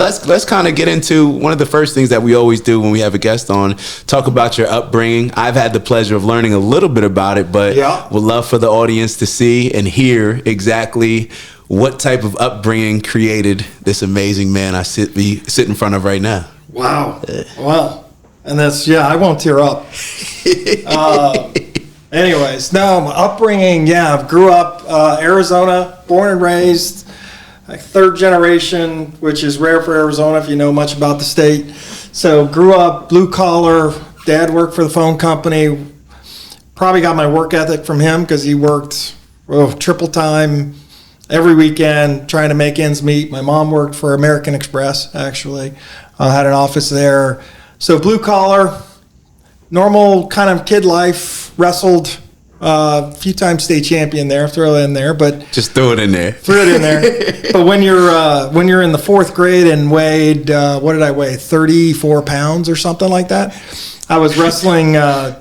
Let's kind of get into one of the first things that we always do when we have a guest on, talk about your upbringing. I've had the pleasure of learning a little bit about it, but would love for the audience to see and hear exactly what type of upbringing created this amazing man I sit in front of right now. Wow. Wow. And that's, I won't tear up. Anyways, no, my upbringing, I grew up Arizona, born and raised, like third generation, which is rare for Arizona if you know much about the state. So grew up blue collar. Dad worked for the phone company. Probably got my work ethic from him because he worked triple time every weekend trying to make ends meet. My mom worked for American Express, actually. Had an office there. So blue collar, normal kind of kid life, wrestled. A few times state champion there, throw it in there, but just throw it in there. Threw it in there. But when you're in the fourth grade and weighed, what did I weigh? 34 pounds or something like that. I was wrestling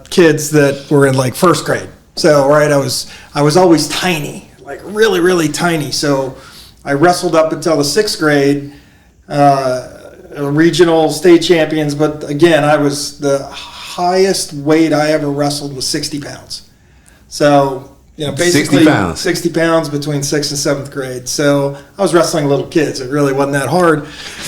kids that were in like first grade. So I was always tiny, like really, really tiny. So I wrestled up until the sixth grade, regional state champions. But again, I was the highest weight I ever wrestled was 60 pounds. So, basically 60 pounds between 6th and 7th grade. So I was wrestling little kids. It really wasn't that hard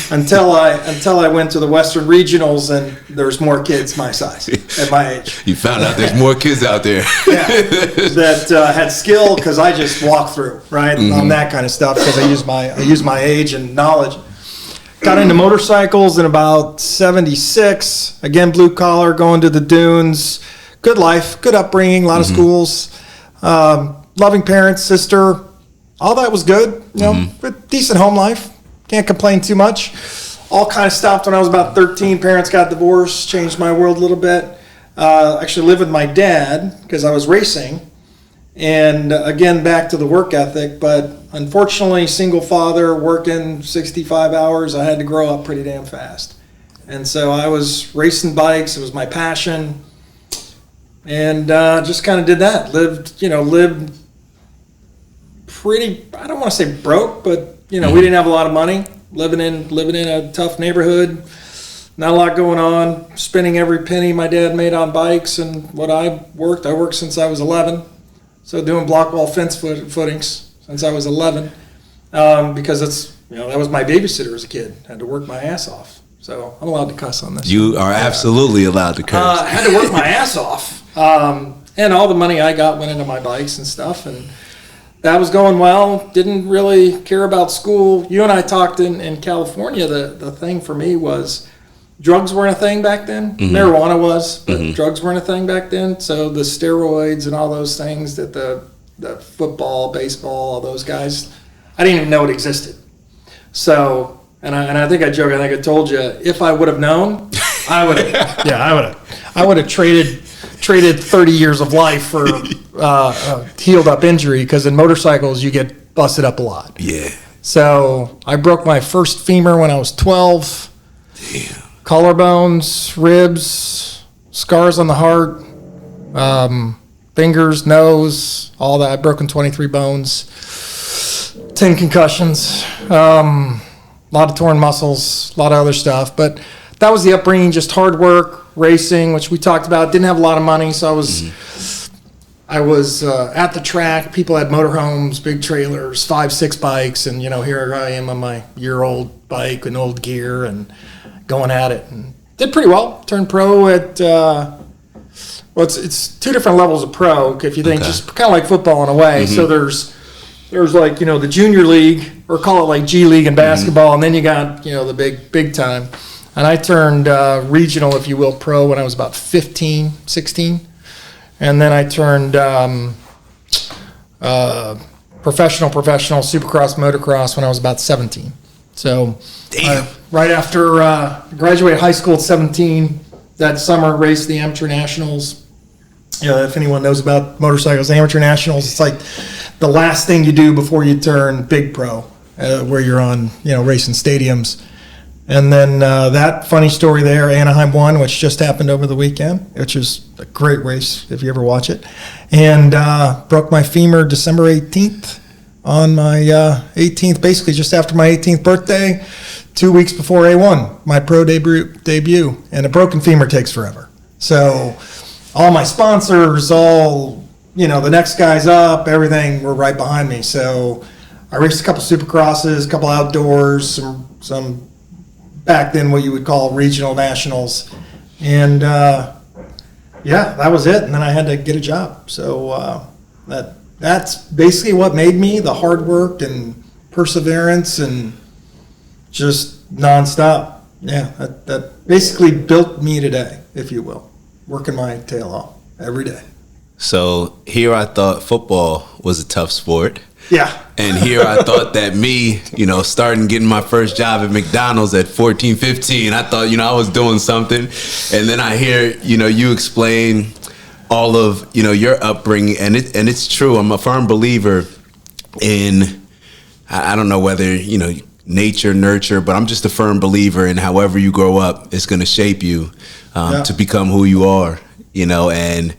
until I went to the Western Regionals and there was more kids my size at my age. You found out there's more kids out there. That had skill because I just walked through, right, on that kind of stuff because I use my age and knowledge. Got into motorcycles in about 76. Again, blue collar, going to the dunes. Good life, good upbringing, a lot of schools, loving parents, sister, all that was good, decent home life, can't complain too much. All kind of stopped when I was about 13, parents got divorced, changed my world a little bit. Actually lived with my dad because I was racing, and again, back to the work ethic, but unfortunately, single father, working 65 hours, I had to grow up pretty damn fast. And so I was racing bikes, it was my passion. And just kind of did that. Lived pretty, I don't want to say broke, but we didn't have a lot of money. Living in a tough neighborhood, not a lot going on. Spending every penny my dad made on bikes and what I worked since I was 11. So doing block wall fence footings since I was 11, because it's that was my babysitter as a kid. Had to work my ass off. So I'm allowed to cuss on this. You are absolutely allowed to curse. I had to work my ass off. And all the money I got went into my bikes and stuff. And that was going well. Didn't really care about school. You and I talked in California. The thing for me was drugs weren't a thing back then. Marijuana was, but drugs weren't a thing back then. So the steroids and all those things that the football, baseball, all those guys, I didn't even know it existed. So... And I think I joke. I think I told you if I would have known, I would have. I would have traded 30 years of life for healed up injury because in motorcycles you get busted up a lot. Yeah. So I broke my first femur when I was 12. Damn. Collarbones, ribs, scars on the heart, fingers, nose, all that. I've broken 23 bones, 10 concussions. A lot of torn muscles, a lot of other stuff. But that was the upbringing, just hard work, racing, which we talked about. Didn't have a lot of money, so I was at the track. People had motorhomes, big trailers, 5-6 bikes, and here I am on my year-old bike and old gear and going at it. And did pretty well. Turned pro at it's two different levels of pro. If you think just kind of like football in a way. So there's like the junior league, or call it like G League in basketball, and then you got the big time. And I turned regional, if you will, pro when I was about 15, 16. And then I turned professional supercross, motocross when I was about 17. So right after graduated high school at 17, that summer raced the amateur nationals. If anyone knows about motorcycles, amateur nationals, it's like the last thing you do before you turn big pro, where you're on, racing stadiums. And then that funny story there, Anaheim won, which just happened over the weekend, which is a great race if you ever watch it. And broke my femur December 18th on my 18th, basically just after my 18th birthday. 2 weeks before A1, my pro debut, and a broken femur takes forever. So all my sponsors, the next guys up, everything were right behind me. So I raced a couple supercrosses, a couple outdoors, some back then what you would call regional nationals. And that was it. And then I had to get a job. So that's basically what made me, the hard work and perseverance and just nonstop. Yeah, that basically built me today, if you will, working my tail off every day. So here I thought football was a tough sport. Yeah. And here I thought that me, starting getting my first job at McDonald's at 14, 15, I thought, I was doing something. And then I hear, you explain all of, your upbringing. And it's true. I'm a firm believer in, I don't know whether, nature, nurture, but I'm just a firm believer in however you grow up, it's going to shape you to become who you are, and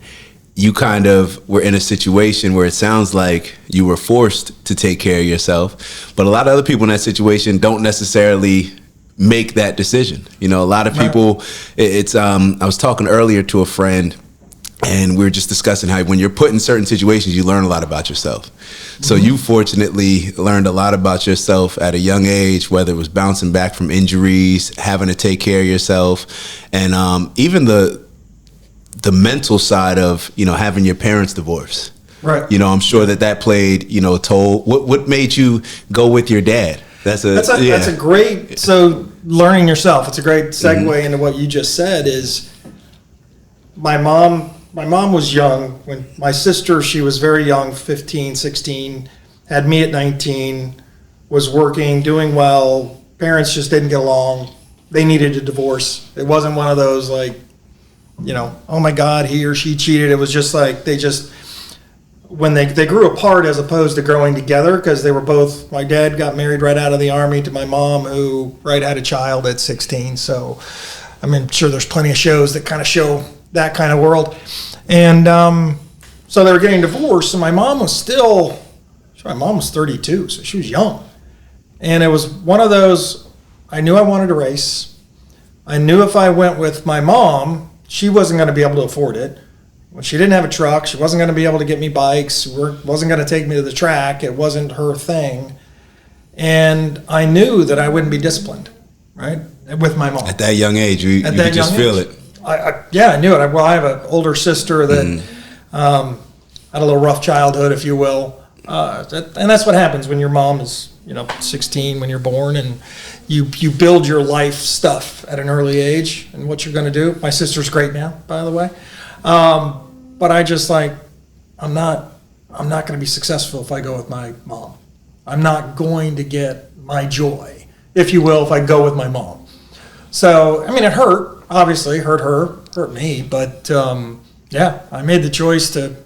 you kind of were in a situation where it sounds like you were forced to take care of yourself, but a lot of other people in that situation don't necessarily make that decision. A lot of people, I was talking earlier to a friend, and we were just discussing how when you're put in certain situations, you learn a lot about yourself. So you fortunately learned a lot about yourself at a young age, whether it was bouncing back from injuries, having to take care of yourself, and even the mental side of, having your parents divorce. Right. I'm sure that played, a toll. What made you go with your dad? That's a great, so learning yourself, it's a great segue into what you just said is my mom was young. When my sister, she was very young, 15, 16, had me at 19, was working, doing well. Parents just didn't get along. They needed a divorce. It wasn't one of those like, oh my God, he or she cheated. It was just like when they grew apart as opposed to growing together, because they were both, my dad got married right out of the Army to my mom, who had a child at 16. So, I'm sure there's plenty of shows that kind of show that kind of world. And so they were getting divorced, and my mom was 32, so she was young. And it was one of those, I knew I wanted to race. I knew if I went with my mom, she wasn't going to be able to afford it. When she didn't have a truck, she wasn't going to be able to get me bikes, wasn't going to take me to the track. It wasn't her thing. And I knew that I wouldn't be disciplined, right, with my mom. At that young age, you could just feel it. I knew it. I have an older sister that had a little rough childhood, if you will. And that's what happens when your mom is, 16 when you're born, and you build your life stuff at an early age and what you're going to do. My sister's great now, by the way. But I just I'm not going to be successful if I go with my mom. I'm not going to get my joy, if you will, if I go with my mom. So, it hurt. Obviously, hurt me, but I made the choice to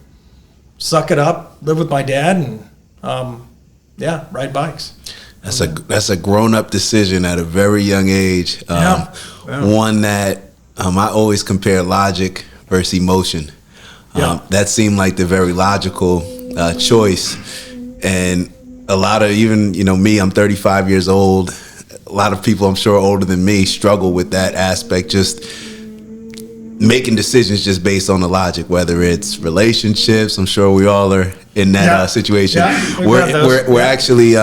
suck it up, live with my dad, and ride bikes. That's a grown-up decision at a very young age. One that I always compare logic versus emotion. That seemed like the very logical choice, and a lot of even me, I'm 35 years old. A lot of people, I'm sure older than me, struggle with that aspect, just making decisions just based on the logic, whether it's relationships. I'm sure we all are in that situation. We're actually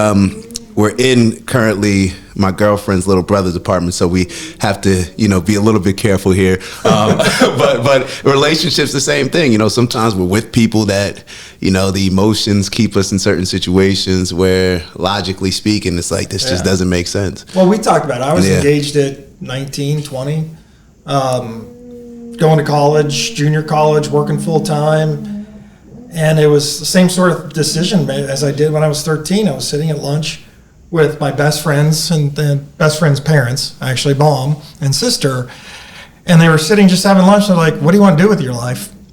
we're in currently my girlfriend's little brother's apartment, so we have to be a little bit careful here. But relationships, the same thing. Sometimes we're with people that the emotions keep us in certain situations where, logically speaking, it's like this just doesn't make sense. Well, we talked about it. I was engaged at 19, 20, going to college, junior college, working full time, and it was the same sort of decision as I did when I was 13. I was sitting at lunch with my best friends and best friend's parents, actually mom and sister, and they were sitting just having lunch. They're like, "What do you want to do with your life?"